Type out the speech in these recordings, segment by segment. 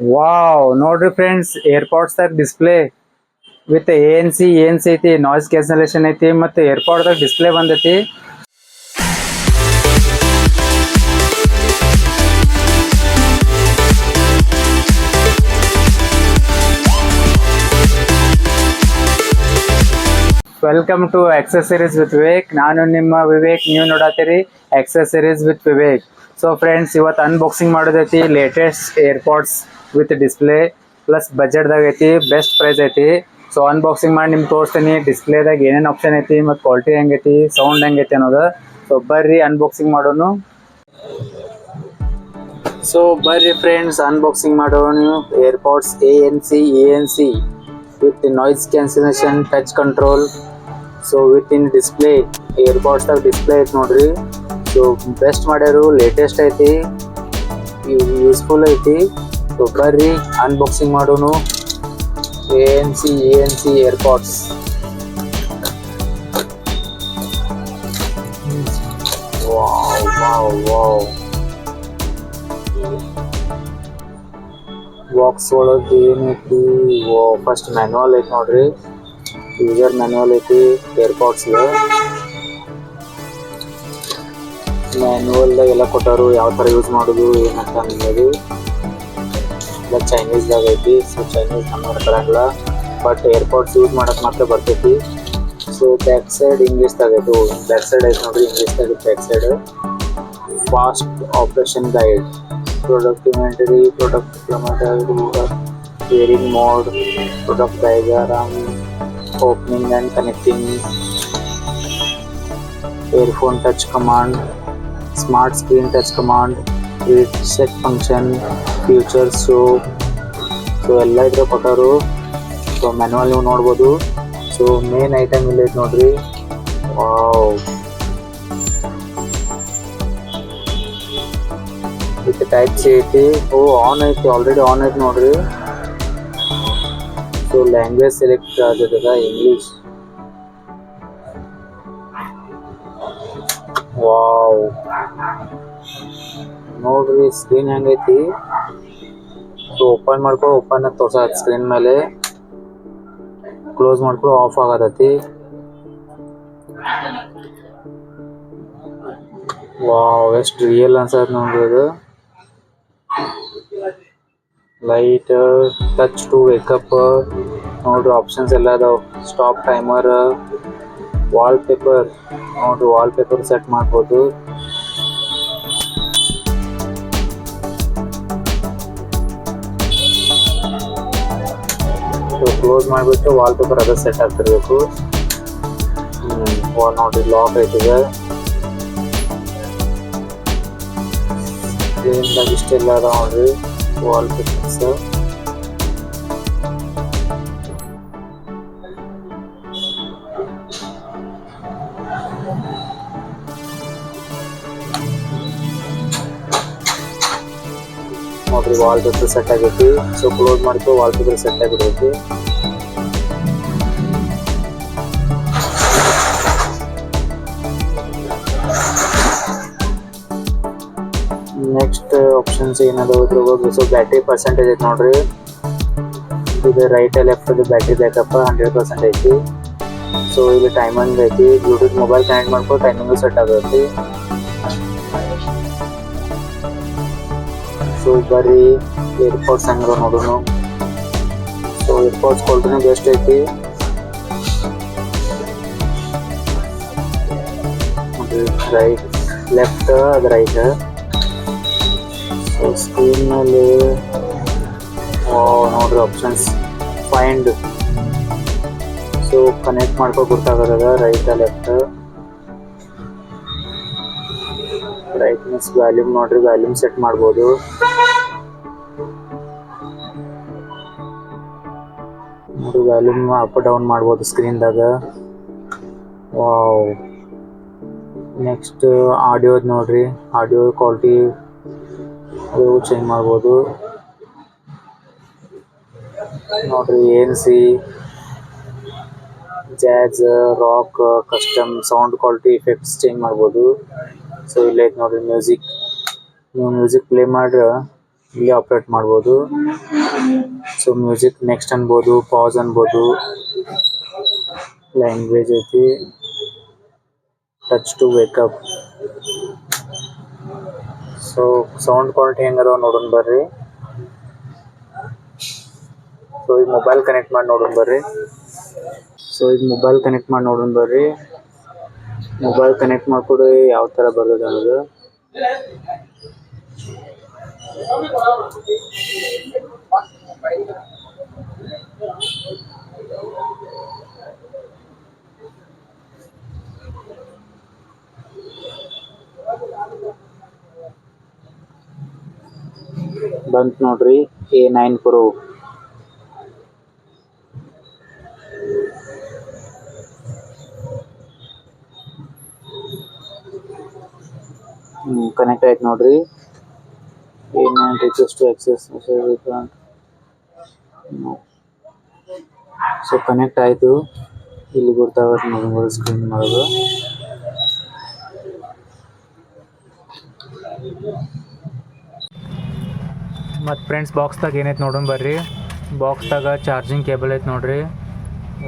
Wow, ನೋಡ್ರಿ friends AirPods ದಾಗ display with N C ಐತಿ, ನಾಯ್ಸ್ ಕ್ಯಾನ್ಸಲೇಷನ್ ಐತಿ, ಮತ್ತೆ ಏರ್ಪಾಡ್ ದಾಗ ಡಿಸ್ಪ್ಲೇ ಬಂದೈತಿ. Welcome to accessories with Vivek. ನಾನು ನಿಮ್ಮ ವಿವೇಕ್, ನೀವು ನೋಡತ್ತೀರಿ accessories with Vivek. So friends, ಇವತ್ತು ಅನ್ಬಾಕ್ಸಿಂಗ್ ಮಾಡೋದೈತಿ latest AirPods with display plus ಬಜೆಟ್ದಾಗ ಐತಿ, ಬೆಸ್ಟ್ ಪ್ರೈಸ್ ಐತಿ. ಸೊ ಅನ್ಬಾಕ್ಸಿಂಗ್ ಮಾಡಿ ನಿಮ್ಗೆ ತೋರಿಸ್ತೀನಿ ಡಿಸ್ಪ್ಲೇದಾಗ ಏನೇನು ಆಪ್ಷನ್ ಐತಿ, ಮತ್ತು ಕ್ವಾಲಿಟಿ ಹೆಂಗೈತಿ, ಸೌಂಡ್ ಹೆಂಗೈತಿ ಅನ್ನೋದು. ಸೊ ಬರ್ರಿ ಅನ್ಬಾಕ್ಸಿಂಗ್ ಮಾಡೋನು. ಸೊ ಬರ್ರಿ ಫ್ರೆಂಡ್ಸ್ ಅನ್ಬಾಕ್ಸಿಂಗ್ ಮಾಡೋಣ. AirPods A N C with noise cancellation touch control. So with in display, ಏರ್ಪಾಡ್ಸ್ದಾಗ ಡಿಸ್ಪ್ಲೇ ಐತಿ ನೋಡ್ರಿ. ಸೊ ಬೆಸ್ಟ್ ಮಾಡ್ಯಾರು, ಲೇಟೆಸ್ಟ್ ಐತಿ, ಯೂಸ್ಫುಲ್ ಐತಿ. ಸೊ ಬರ್ರಿ ಅನ್ಬಾಕ್ಸಿಂಗ್ ಮಾಡೋನು A N C AirPods. Wow wow wow. Box ಒಳಗೆ ಏನೈತಿ? ಫಸ್ಟ್ ಮ್ಯಾನ್ಯುವಲ್ ಐತಿ ನೋಡ್ರಿ, ಯೂಸರ್ ಮ್ಯಾನ್ಯುವಲ್ ಐತಿ ಏರ್ಪಾಡ್ಸ್ಗೆ. ಮ್ಯಾನ್ಯುವಲ್ದಾಗ ಎಲ್ಲ ಕೊಟ್ಟಾರು, ಯಾವ ಥರ ಯೂಸ್ ಮಾಡೋದು ಏನಂತ ಅನ್ನೋದು. ಎಲ್ಲ ಚೈನೀಸ್ದಾಗ ಐತಿ. ಸೊ ಚೈನೀಸ್ ನಮಗೆ ಬರಂಗಿಲ್ಲ, ಬಟ್ ಏರ್ಪಾಡ್ಸ್ ಯೂಸ್ ಮಾಡಕ್ಕೆ ಮಾತ್ರ ಬರ್ತೈತಿ. ಸೊ ಬ್ಯಾಕ್ ಸೈಡ್ ಇಂಗ್ಲೀಷ್ದಾಗ ಐತಿ, ಬ್ಯಾಕ್ ಸೈಡ್ ಐತಿ ನೋಡ್ರಿ, ಇಂಗ್ಲೀಷ್ದಾಗ back side. Fast operation guide, product inventory, product implementation, wearing mode, product diagram, opening and connecting, earphone touch command, smart screen touch command, reset function, features. So ಎಲ್ಲ ಇದ್ರ ಕೊಟ್ಟರು. So manual ನೀವು ನೋಡ್ಬೋದು. So main item ಇಲ್ಲ ಐತೆ ನೋಡ್ರಿ. Wow, with type C ಐತಿ. On ಐತಿ, ಆಲ್ರೆಡಿ ಆನ್ ಐತಿ ನೋಡ್ರಿ. ಸೊ ಲ್ಯಾಂಗ್ವೇಜ್ ಸೆಲೆಕ್ಟ್ ಆಗದ ಇಂಗ್ಲೀಷ್. ವಾವ್, ನೋಡ್ರಿ ಸ್ಕ್ರೀನ್ ಹೆಂಗೈತಿ. ಸೊ ಓಪನ್ ಮಾಡ್ಕೊ, ಓಪನ್ ತೋರ್ಸ ಸ್ಕ್ರೀನ್ ಮೇಲೆ, ಕ್ಲೋಸ್ ಮಾಡ್ಕೊ ಆಫ್ ಆಗತೈತಿ. ವಾವ್, ಎಷ್ಟು ರಿಯಲ್ ಅನ್ಸತ್ ನೋಡ್ರಿ ಅದು. ಲೈಟ್, ಟಚ್ ಟು ವೇಕಪ್ ನೋಡ್ರಿ, ಆಪ್ಷನ್ಸ್ ಎಲ್ಲ ಅದಾವ. ಸ್ಟಾಪ್ ಟೈಮರ್, ವಾಲ್ ಪೇಪರ್ ನೋಡ್ರಿ, ವಾಲ್ ಪೇಪರ್ ಸೆಟ್ ಮಾಡ್ಬೋದು. ಕ್ಲೋಸ್ ಮಾಡಿಬಿಟ್ಟು ವಾಲ್ ಪೇಪರ್ ಅದ ಸೆಟ್ ಆಗ್ತಿರ್ಬೇಕು. ನೋಡ್ರಿ ಲಾಕ್ ಐತಿದೆ. ಸ್ಕ್ರೀನ್ದಾಗ ಇಷ್ಟೆಲ್ಲ ಅದ ನೋಡ್ರಿ ವಾಲ್ ಪೇಪರ್ಸ್. ನೋಡ್ರಿ ವಾಲ್ ಪೇಪರ್ ಸೆಟ್ ಆಗೈತಿ. ಸೊ ಕ್ಲೋಸ್ ಮಾಡ್ಕೊ, ವಾಲ್ ಪೇಪರ್ ಸೆಟ್ ಆಗಿರ್ತೈತಿ. ನೆಕ್ಸ್ಟ್ ಆಪ್ಷನ್ಸ್ ಏನದಾವ ಇದ್ರೊಳಗೆ. ಸೊ ಬ್ಯಾಟ್ರಿ ಪರ್ಸೆಂಟೇಜ್ ಐತಿ ನೋಡ್ರಿ. ಇದು ರೈಟ್ ಲೆಫ್ಟ್ ಬ್ಯಾಟ್ರಿ ಬ್ಯಾಕಪ್ 100% ಐತಿ. ಸೊ ಇಲ್ಲಿ ಟೈಮಿಂಗ್ ಐತಿ. ಬ್ಲೂಟೂತ್ ಮೊಬೈಲ್ ಕನೆಕ್ಟ್ ಮಾಡ್ಕೊ, ಟೈಮಿಂಗು ಸೆಟ್ ಆಗೈತಿ. ಸೊ ಬರ್ರಿ ಏರ್ಪಾಡ್ಸ್ ಹೆಂಗ ನೋಡೋನು. ಸೊ ಏರ್ಪಾಡ್ಸ್ ಕ್ವಾಲಿಟಿನೂ ಬೆಸ್ಟ್ ಐತಿ. ರೈಟ್ ಲೆಫ್ಟ್, ಅದು ರೈಟ್. ಸೊ ಸ್ಕ್ರೀನ್ ಮೇಲೆ ನೋಡ್ರಿ ಆಪ್ಷನ್ಸ್. ಫೈಂಡ್, ಸೊ ಕನೆಕ್ಟ್ ಮಾಡ್ಕೊ ಗೊತ್ತಾಗದ. Right left. ಬ್ರೈಟ್ನೆಸ್, ವ್ಯಾಲ್ಯೂಮ್ ನೋಡ್ರಿ, ವ್ಯಾಲ್ಯೂಮ್ ಸೆಟ್ ಮಾಡ್ಬೋದು. ನೋಡ್ರಿ ವ್ಯಾಲ್ಯೂಮ್ ಅಪ್ ಡೌನ್ ಮಾಡ್ಬೋದು ಸ್ಕ್ರೀನ್ದಾಗ. ವಾವ್. ನೆಕ್ಸ್ಟ್ ಆಡಿಯೋದ್ ನೋಡ್ರಿ, ಆಡಿಯೋ ಕ್ವಾಲಿಟಿ ಅದು ಚೇಂಜ್ ಮಾಡ್ಬೋದು ನೋಡ್ರಿ. NC, jazz, rock, custom sound quality, effects change ಮಾಡ್ಬೋದು. ಸೊ ಇಲ್ಲೈತೆ ನೋಡ್ರಿ ಮ್ಯೂಸಿಕ್. ನೀವು ಮ್ಯೂಸಿಕ್ ಪ್ಲೇ ಮಾಡ್ರೆ ಇಲ್ಲಿ ಆಪ್ರೇಟ್ ಮಾಡ್ಬೋದು. ಸೊ ಮ್ಯೂಸಿಕ್ ನೆಕ್ಸ್ಟ್ ಅನ್ಬೋದು, ಪಾಸ್ ಅನ್ಬೋದು, ಲ್ಯಾಂಗ್ವೇಜ್ ಐತಿ, touch to wake up. So sound quality ಹೆಂಗದ ನೋಡೋಣ ಬರ್ರಿ. ಸೊ ಈಗ ಮೊಬೈಲ್ ಕನೆಕ್ಟ್ ಮಾಡಿ ನೋಡೋಣ ಬರ್ರಿ. ಮೊಬೈಲ್ ಕನೆಕ್ಟ್ ಮಾಡ್ಕೊಡಿ ಯಾವ ಥರ ಬರ್ತದೆ ಅನ್ನೋದು. ಬಂತು ನೋಡ್ರಿ A9 Pro. ಕನೆಕ್ಟ್ ಆಯ್ತು ನೋಡ್ರಿ. A9 request to access message. So connect ಆಯಿತು. ಇಲ್ಲಿ ಗೊತ್ತಾಗುತ್ತೆ ನೋಡಿ ಸ್ಕ್ರೀನ್ ಮಾಡೋದು. ಮತ್ತು ಫ್ರೆಂಡ್ಸ್ ಬಾಕ್ಸ್ದಾಗ ಏನೈತೆ ನೋಡೋಣ ಬರ್ರಿ. ಬಾಕ್ಸ್ದಾಗ ಚಾರ್ಜಿಂಗ್ ಕೇಬಲ್ ಐತೆ ನೋಡ್ರಿ.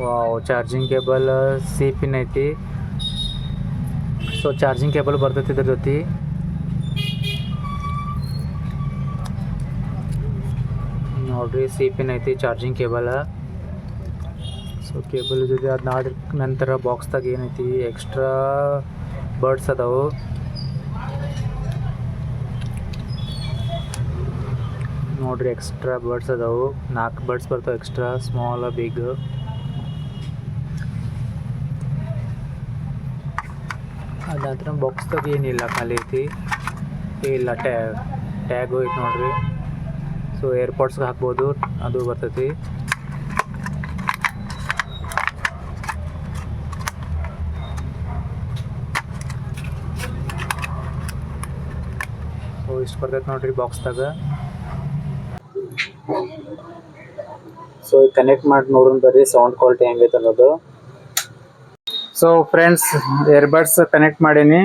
Wow, charging cable C pin ಐತಿ. ಸೊ ಚಾರ್ಜಿಂಗ್ ಕೇಬಲ್ ಬರ್ತೈತಿ ಇದ್ರ ಜೊತೆ. ನೋಡ್ರಿ C ಪಿನ್ ಐತಿ, ಚಾರ್ಜಿಂಗ್ ಕೇಬಲ್. ಸೊ ಕೇಬಲ್ ಜೊತೆ ಅದಾದ ನಂತರ ಬಾಕ್ಸ್ದಾಗ ಏನೈತಿ ಎಕ್ಸ್ಟ್ರಾ ಬರ್ಡ್ಸ್ ಅದಾವು. ನೋಡ್ರಿ ಎಕ್ಸ್ಟ್ರಾ ಬರ್ಡ್ಸ್ ಅದಾವು, 4 ಬರ್ಡ್ಸ್ ಬರ್ತಾವೆ ಎಕ್ಸ್ಟ್ರಾ, ಸ್ಮಾಲ್ ಬಿಗ್. ಅದ ನಂತರ ಬಾಕ್ಸ್ದಾಗ ಏನಿಲ್ಲ, ಖಾಲಿ ಐತಿ. ಇಲ್ಲ ಟ್ಯಾಗು ಐತಿ ನೋಡ್ರಿ. ಸೊ ಏರ್ಪಾಡ್ಸ್ಗೆ ಹಾಕ್ಬೋದು, ಅದು ಬರ್ತೈತಿ. ಸೊ ಇಷ್ಟು ಬರ್ತೈತೆ ನೋಡ್ರಿ ಬಾಕ್ಸ್ದಾಗ. ಸೊ ಕನೆಕ್ಟ್ ಮಾಡಿ ನೋಡೋಣ ಬರ್ರಿ ಸೌಂಡ್ ಕ್ವಾಲಿಟಿ ಹೆಂಗೈತೆ ಅನ್ನೋದು. ಸೊ ಫ್ರೆಂಡ್ಸ್ ಏರ್ಬಡ್ಸ್ ಕನೆಕ್ಟ್ ಮಾಡೀನಿ.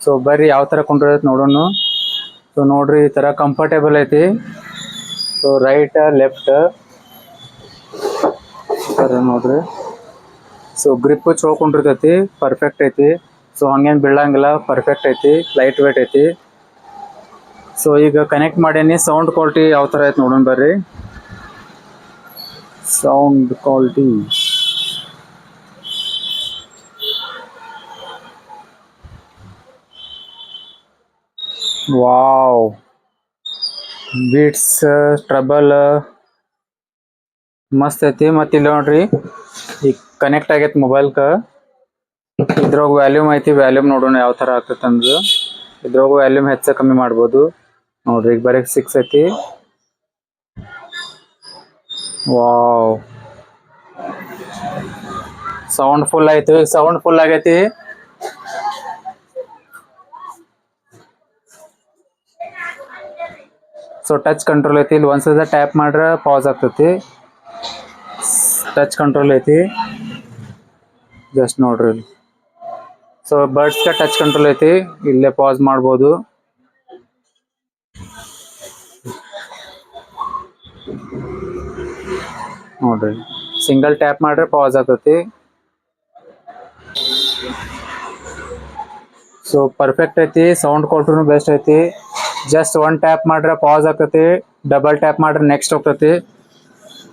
ಸೊ ಬರ್ರಿ ಯಾವ ಥರ ಕುಂಡ್ರೈತೆ ನೋಡೋಣ. ಸೊ ನೋಡ್ರಿ ಈ ಥರ ಕಂಫರ್ಟೇಬಲ್ ಐತಿ. ಸೊ ರೈಟ್ ಲೆಫ್ಟ್ ನೋಡ್ರಿ. ಸೊ ಗ್ರಿಪ್ಪು ಚಲೋ ಕುಂಡಿರ್ತೈತಿ, ಪರ್ಫೆಕ್ಟ್ ಐತಿ. ಸೊ ಹಂಗೇನು ಬೀಳಂಗಿಲ್ಲ, ಪರ್ಫೆಕ್ಟ್ ಐತಿ, ಲೈಟ್ ವೇಟ್ ಐತಿ. ಸೊ ಈಗ ಕನೆಕ್ಟ್ ಮಾಡೀನಿ. ಸೌಂಡ್ ಕ್ವಾಲಿಟಿ ಯಾವ ಥರ ಐತೆ ನೋಡೋಣ ಬರ್ರಿ. Sound quality wow, beats treble ಮಸ್ತ್ ಐತಿ. ಮತ್ತು ಇಲ್ಲಿ ನೋಡ್ರಿ ಈಗ ಕನೆಕ್ಟ್ ಆಗೈತೆ ಮೊಬೈಲ್ಗೆ. ಇದ್ರಾಗ ವ್ಯಾಲ್ಯೂಮ್ ಐತಿ, ವ್ಯಾಲ್ಯೂಮ್ ನೋಡೋಣ ಯಾವ ಥರ ಆಗ್ತೈತೆ ಅಂದ್ರೆ. ಇದ್ರಾಗ ವ್ಯಾಲ್ಯೂಮ್ ಹೆಚ್ಚು ಕಮ್ಮಿ ಮಾಡ್ಬೋದು ನೋಡ್ರಿ. ಈಗ ಬರೀ 6 ಐತಿ. ವಾವ್, ಸೌಂಡ್ ಫುಲ್ ಆಯ್ತು. ಸೌಂಡ್ ಫುಲ್ ಆಗೈತಿ. ಸೊ ಟಚ್ ಕಂಟ್ರೋಲ್ ಐತಿ. ಇಲ್ಲಿ ಒಂದ್ಸಲ ಟ್ಯಾಪ್ ಮಾಡ್ರೆ ಪಾಸ್ ಆಗ್ತೈತಿ. ಟಚ್ ಕಂಟ್ರೋಲ್ ಐತಿ, ಜಸ್ಟ್ ನೋಡ್ರಿ. ಸೊ ಬರ್ಡ್ಸ್ಗೆ ಟಚ್ ಕಂಟ್ರೋಲ್ ಐತಿ, ಇಲ್ಲೇ ಪಾಸ್ ಮಾಡ್ಬೋದು. ನೋಡ್ರಿ ಸಿಂಗಲ್ ಟ್ಯಾಪ್ ಮಾಡ್ರೆ ಪಾಸ್ ಆಗ್ತೈತಿ. ಸೊ ಪರ್ಫೆಕ್ಟ್ ಐತಿ. ಸೌಂಡ್ ಕ್ವಾಲಿಟಿನೂ ಬೆಸ್ಟ್ ಐತಿ. ಜಸ್ಟ್ 1 ಟ್ಯಾಪ್ ಮಾಡ್ರೆ ಪಾಸ್ ಆಗ್ತೈತಿ, ಡಬಲ್ ಟ್ಯಾಪ್ ಮಾಡ್ರೆ ನೆಕ್ಸ್ಟ್ ಹೋಗ್ತೈತಿ.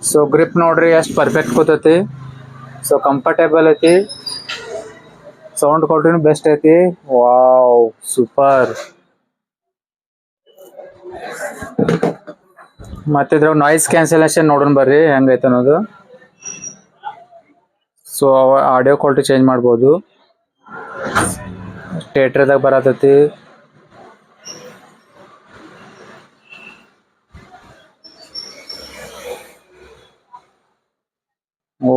ಸೊ ಗ್ರಿಪ್ ನೋಡ್ರಿ ಎಷ್ಟು ಪರ್ಫೆಕ್ಟ್ ಕೂತೈತಿ. ಸೊ ಕಂಫರ್ಟೇಬಲ್ ಐತಿ. ಸೌಂಡ್ ಕ್ವಾಲಿಟಿನೂ ಬೆಸ್ಟ್ ಐತಿ. Wow, super. ಮತ್ತೆ ಇದ್ರಾಗ ನಾಯ್ಸ್ ಕ್ಯಾನ್ಸಲೇಷನ್ ನೋಡೋಣ ಬರ್ರಿ ಹೆಂಗೈತೆ ಅನ್ನೋದು. ಸೊ ಆಡಿಯೋ ಕ್ವಾಲಿಟಿ ಚೇಂಜ್ ಮಾಡ್ಬೋದು. ಥಿಯೇಟ್ರದಾಗ ಬರತೈತಿ. ಓ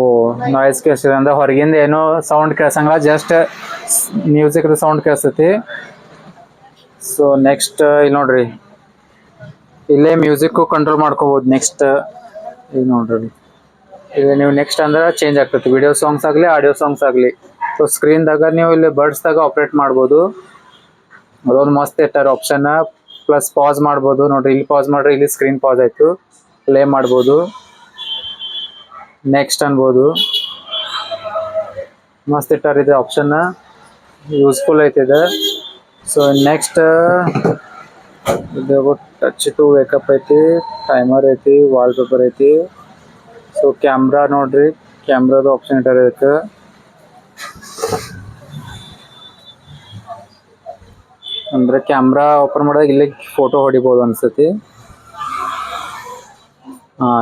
ನಾಯ್ಸ್ ಕೇಳಿಸ್ತದೆ ಅಂದ್ರೆ ಹೊರಗಿಂದ ಏನೋ ಸೌಂಡ್ ಕೇಳ್ಸಂಗಿಲ್ಲ, ಜಸ್ಟ್ ಮ್ಯೂಸಿಕ್ ಸೌಂಡ್ ಕೇಳಿಸ್ತೈತಿ. ಸೊ ನೆಕ್ಸ್ಟ್ ಇಲ್ಲಿ ನೋಡ್ರಿ, ಇಲ್ಲೇ ಮ್ಯೂಸಿಕ್ಕು ಕಂಟ್ರೋಲ್ ಮಾಡ್ಕೋಬೋದು. ನೆಕ್ಸ್ಟ್ ಈಗ ನೋಡ್ರಿ, ಈಗ ನೀವು ನೆಕ್ಸ್ಟ್ ಅಂದ್ರೆ ಚೇಂಜ್ ಆಗ್ತೈತಿ. ವಿಡಿಯೋ ಸಾಂಗ್ಸ್ ಆಗಲಿ, ಆಡಿಯೋ ಸಾಂಗ್ಸ್ ಆಗಲಿ. ಸೊ ಸ್ಕ್ರೀನ್ದಾಗ ನೀವು ಇಲ್ಲಿ ಬರ್ಡ್ಸ್ದಾಗ ಆಪ್ರೇಟ್ ಮಾಡ್ಬೋದು. ಅದೊಂದು ಮಸ್ತ್ ಇಟ್ಟಾರ ಆಪ್ಷನ್. ಪ್ಲಸ್ ಪಾಸ್ ಮಾಡ್ಬೋದು ನೋಡ್ರಿ. ಇಲ್ಲಿ ಪಾಸ್ ಮಾಡ್ರಿ, ಇಲ್ಲಿ ಸ್ಕ್ರೀನ್ ಪಾಸ್ ಆಯ್ತು. ಪ್ಲೇ ಮಾಡ್ಬೋದು, ನೆಕ್ಸ್ಟ್ ಅನ್ಬೋದು. ಮಸ್ತ್ ಇಟ್ಟಾರ ಇದೆ ಆಪ್ಷನ್, ಯೂಸ್ಫುಲ್ ಐತಿದೆ. ಸೊ ನೆಕ್ಸ್ಟ್ ಇದು ಟಚ್ ಟು ವೇಕಪ್ ಐತಿ, ಟೈಮರ್ ಐತಿ, ವಾಲ್ ಪೇಪರ್ ಐತಿ. ಸೊ ಕ್ಯಾಮ್ರಾ ನೋಡ್ರಿ, ಕ್ಯಾಮ್ರಾದ ಆಪ್ಷನ್ ಇಟ್ಟಾರ ಇದಕ್ಕೆ. ಅಂದ್ರೆ ಕ್ಯಾಮ್ರಾ ಓಪನ್ ಮಾಡಿದಾಗ ಇಲ್ಲಿ ಫೋಟೋ ಹೊಡಿಬೋದು ಅನ್ಸತಿ.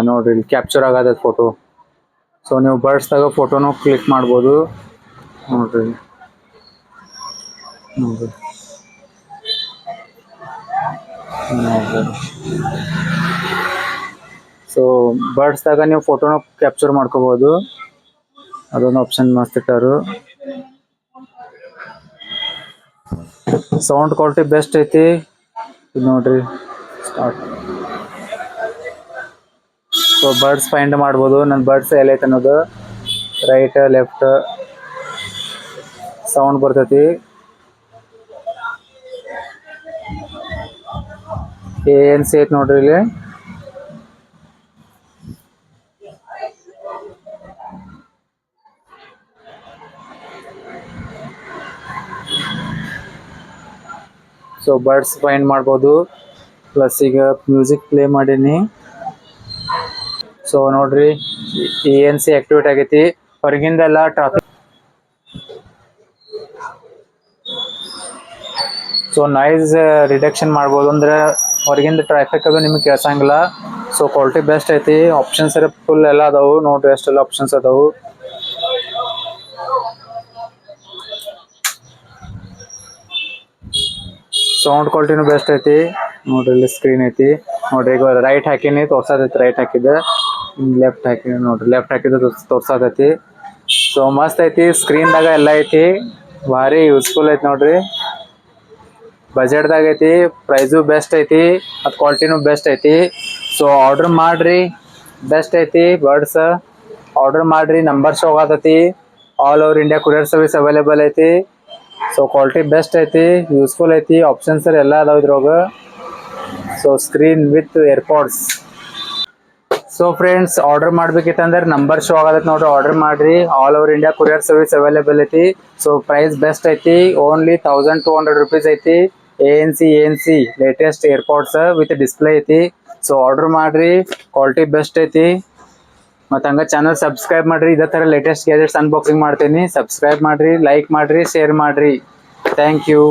ನೋಡ್ರಿ ಇಲ್ಲಿ ಕ್ಯಾಪ್ಚರ್ ಆಗದ ಫೋಟೋ. ಸೊ ನೀವು ಬರ್ಡ್ಸ್ದಾಗ ಫೋಟೋನು ಕ್ಲಿಕ್ ಮಾಡ್ಬೋದು ನೋಡ್ರಿ. ನೋಡ್ರಿ ಸೊ ಬರ್ಡ್ಸ್ದಾಗ ನೀವು ಫೋಟೋನ ಕ್ಯಾಪ್ಚರ್ ಮಾಡ್ಕೋಬೋದು. ಅದೊಂದು ಆಪ್ಷನ್ ಮಸ್ತ್ ಇಟ್ಟಾರು. ಸೌಂಡ್ ಕ್ವಾಲಿಟಿ ಬೆಸ್ಟ್ ಐತಿ ನೋಡ್ರಿ. ಸ್ಟಾರ್ಟ್. ಸೊ ಬರ್ಡ್ಸ್ ಫೈಂಡ್ ಮಾಡ್ಬೋದು. ನನ್ನ ಬರ್ಡ್ಸ್ ಎಲ್ಲೈತೆ ಅನ್ನೋದು, ರೈಟ್ ಲೆಫ್ಟ್ ಸೌಂಡ್ ಬರ್ತೈತಿ. ANC ಐತಿ ನೋಡ್ರಿ ಇಲ್ಲಿ. ಸೊ ಬರ್ಡ್ಸ್ ಫೈಂಡ್ ಮಾಡ್ಬೋದು. ಪ್ಲಸ್ ಈಗ ಮ್ಯೂಸಿಕ್ ಪ್ಲೇ ಮಾಡೀನಿ. ಸೊ ನೋಡ್ರಿ ANC ಆಕ್ಟಿವೇಟ್ ಆಗೈತಿ. ಹೊರಗಿಂದೆಲ್ಲ ಟ್ರಾಫಿಕ್. ಸೊ ನಾಯ್ಸ್ ರಿಡಕ್ಷನ್ ಮಾಡ್ಬೋದು, ಅಂದ್ರೆ ಹೊರಗಿಂದ ಟ್ರಾಫಿಕ್ ಅದು ನಿಮಗೆ ಕೇಳ್ಸಂಗಿಲ್ಲ. ಸೊ ಕ್ವಾಲಿಟಿ ಬೆಸ್ಟ್ ಐತಿ. ಆಪ್ಷನ್ಸ್ ಫುಲ್ ಎಲ್ಲ ಅದಾವು ನೋಡ್ರಿ, ಎಷ್ಟೆಲ್ಲ ಆಪ್ಷನ್ಸ್ ಅದಾವು. ಸೌಂಡ್ ಕ್ವಾಲಿಟಿನೂ ಬೆಸ್ಟ್ ಐತಿ ನೋಡ್ರಿ. ಇಲ್ಲಿ ಸ್ಕ್ರೀನ್ ಐತಿ ನೋಡ್ರಿ. ಈಗ ರೈಟ್ ಹಾಕಿನಿ ತೋರ್ಸತೈತಿ, ರೈಟ್ ಹಾಕಿದ್ದೆ. ಲೆಫ್ಟ್ ಹಾಕಿನಿ ನೋಡ್ರಿ, ಲೆಫ್ಟ್ ಹಾಕಿದ್ರೆ ತೋರ್ಸತೈತಿ. ಸೊ ಮಸ್ತ್ ಐತಿ, ಸ್ಕ್ರೀನ್ದಾಗ ಎಲ್ಲ ಐತಿ, ಭಾರಿ ಯೂಸ್ಫುಲ್ ಐತಿ ನೋಡ್ರಿ. ಬಜೆಟ್ದಾಗ ಐತಿ, ಪ್ರೈಸು ಬೆಸ್ಟ್ ಐತಿ, ಅದು ಕ್ವಾಲಿಟಿನೂ ಬೆಸ್ಟ್ ಐತಿ. ಸೊ ಆರ್ಡ್ರ್ ಮಾಡ್ರಿ, ಬೆಸ್ಟ್ ಐತಿ ಬರ್ಡ್ಸ್. ಆರ್ಡ್ರ್ ಮಾಡ್ರಿ, ನಂಬರ್ ಶೋ ಆಗತೈತಿ. All over India courier service available ಐತಿ. ಸೊ ಕ್ವಾಲಿಟಿ ಬೆಸ್ಟ್ ಐತಿ, ಯೂಸ್ಫುಲ್ ಐತಿ, ಆಪ್ಷನ್ಸ್ ಎಲ್ಲ ಅದಾವ ಇದ್ರೊಳಗ. So screen with AirPods. So friends, order ಮಾಡ್ಬೇಕಿತ್ತಂದ್ರೆ ನಂಬರ್ ಶೋ ಆಗತ್ತೆ ನೋಡ್ರಿ, ಆರ್ಡರ್ ಮಾಡ್ರಿ. All over India courier service available ಐತಿ. ಸೊ ಪ್ರೈಸ್ ಬೆಸ್ಟ್ ಐತಿ, ಓನ್ಲಿ 1200 rupees ಐತಿ. ANC latest AirPods with display ಐತಿ. ಸೊ ಆರ್ಡರ್ ಮಾಡ್ರಿ, ಕ್ವಾಲಿಟಿ ಬೆಸ್ಟ್ ಐತಿ. ಮತ್ತು ಹಂಗೆ ಚಾನಲ್ ಸಬ್ಸ್ಕ್ರೈಬ್ ಮಾಡಿರಿ. ಇದೇ ಥರ ಲೇಟೆಸ್ಟ್ ಗ್ಯಾಜೆಟ್ಸ್ ಅನ್ಬಾಕ್ಸಿಂಗ್ ಮಾಡ್ತೀನಿ. ಸಬ್ಸ್ಕ್ರೈಬ್ ಮಾಡಿರಿ, ಲೈಕ್ ಮಾಡಿರಿ, ಶೇರ್ ಮಾಡಿರಿ. Thank you.